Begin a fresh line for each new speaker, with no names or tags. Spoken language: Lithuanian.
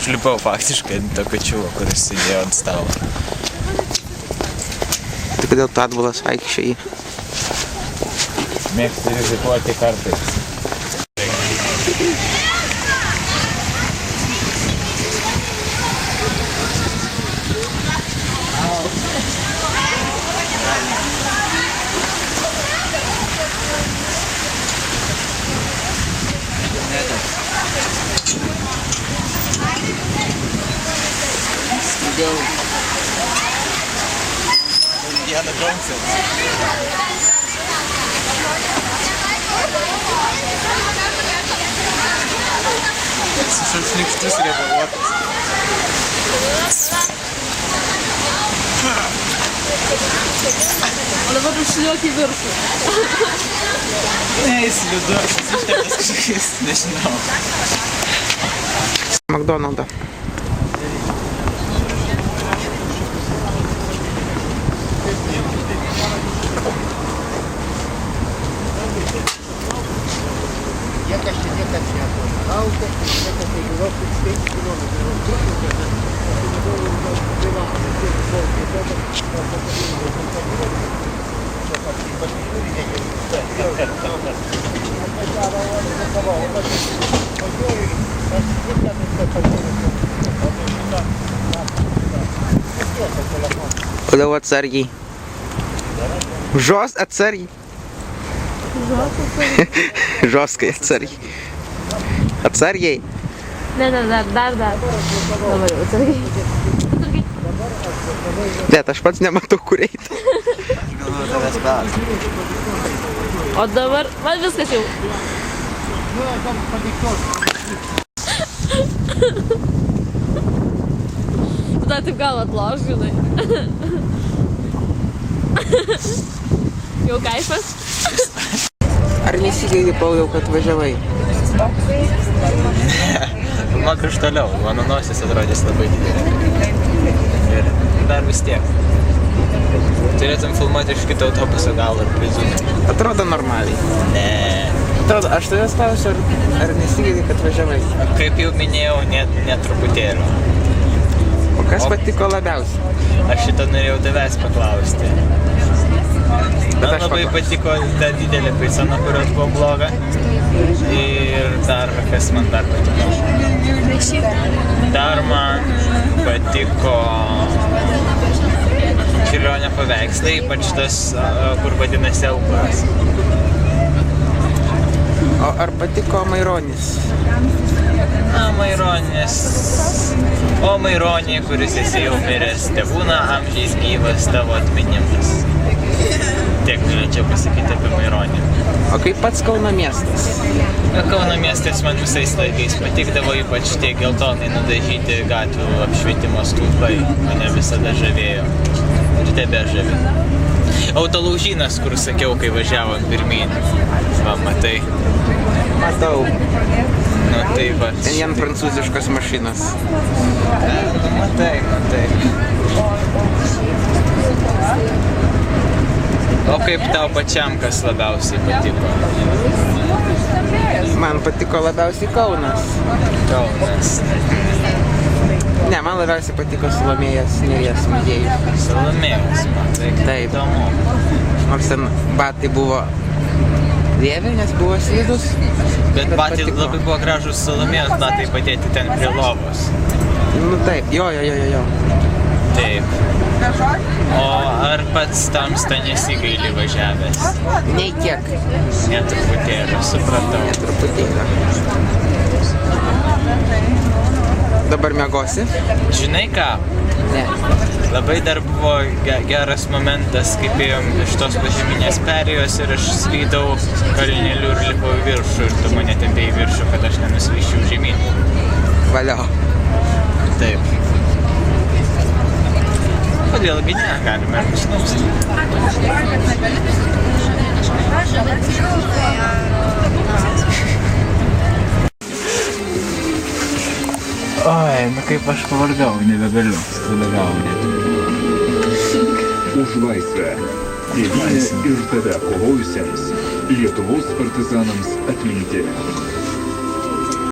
užlipau faktiškai ant to kačiuvo, kuris sėdėjo ant stalo.
Tai kodėl tu atbulas vaikščiai?
Mėgstu rizikuoti kartais. Indiana Jones'as. Kažkoks šlykštus riebaluotas.
O dabar užsiliuok į viršų.
Ne, jis liuduotas, išteptas kažkokiais, nežinau.
McDonald'ą. Kodėl atsargiai? Žos atsargiai. Žoskai atsargiai. Atsargiai.
Ne, dar. Dabar jau atsargiai.
Bet aš pats nematau, kur eiti.
Aš galvoju tavęs klausti.
O dabar, man viskas jau. Tu dar taip gal atloš, žinai. Jau kaifas?
Ar nesigaili, Pauliau, kad važiavai?
Man krištoliau, mano nosis atrodys labai didelė. Ir dar vis tiek. Turėtum filmuoti iš kito autobuso gal ir prizūti.
Atrodo normaliai.
Ne.
Atrodo, aš tavęs klausiu, ar nesigaili, kad važiavai?
Kaip jau minėjau, ne truputėlio.
O kas patiko labiausiai?
Aš šitą norėjau tavęs paklausti. Man
aš
labai patiko ta didelė paisana, kurios buvo bloga. Ir dar, kas man dar patiko? Dar man patiko čiurlionio paveikslai, ypač tas, kur vadinasi Aukuras.
O ar patiko Maironis?
Na, Maironis. O Maironį, kuris esi jau miręs, tebūna amžiais gyvas tavo atminimas. Tiek norėčiau pasakyti apie Maironį.
O kaip pats Kauno miestas?
Kauno miestas man visais laikais patikdavo, ypač tie geltonai nudažyti gatvių apšvietimo stulpai. Mane visada žavėjo. Ir tebe žavi. Autolaužynas, kur sakiau, kai važiavom pirmyn. Va, matai.
Matau.
Nu, tai va.
Ten jam prancūziškos mašinos.
Matai. O kaip tau pačiam kas labiausiai patiko?
Man patiko labiausiai Kaunas.
Kaunas.
Ne, man labiausiai patiko Salomėjos Nėries muziejus.
Salomėjos, man tai
Taip.
įdomu.
Nors ten batai buvo dėvi, nes buvo slidus.
Bet batai
patiko.
labai buvo gražus Salomėjos batai padėti ten prie lovos.
Nu taip, jo.
Taip. O ar pats tamsta nesigaili važiavęs?
Nei kiek.
Ne truputėlį, supratau.
Truputėlį. Dabar miegosi?
Žinai ką?
Ne.
Labai dar buvo geras momentas, kaip ėjom iš tos požeminės perėjos ir aš slydau kalneliu ir lipau į viršų ir tu mane tempėjai į viršų, kad aš nenuslyščiau žemyn.
Valio.
Taip. Kodėlgi ne, galime ir nusnausti. Oi, nu kaip aš pavargau, nebegaliu, skudagauti.
Už laisvę. Tėvynę ir tave kovojusiems Lietuvos partizanams atminti.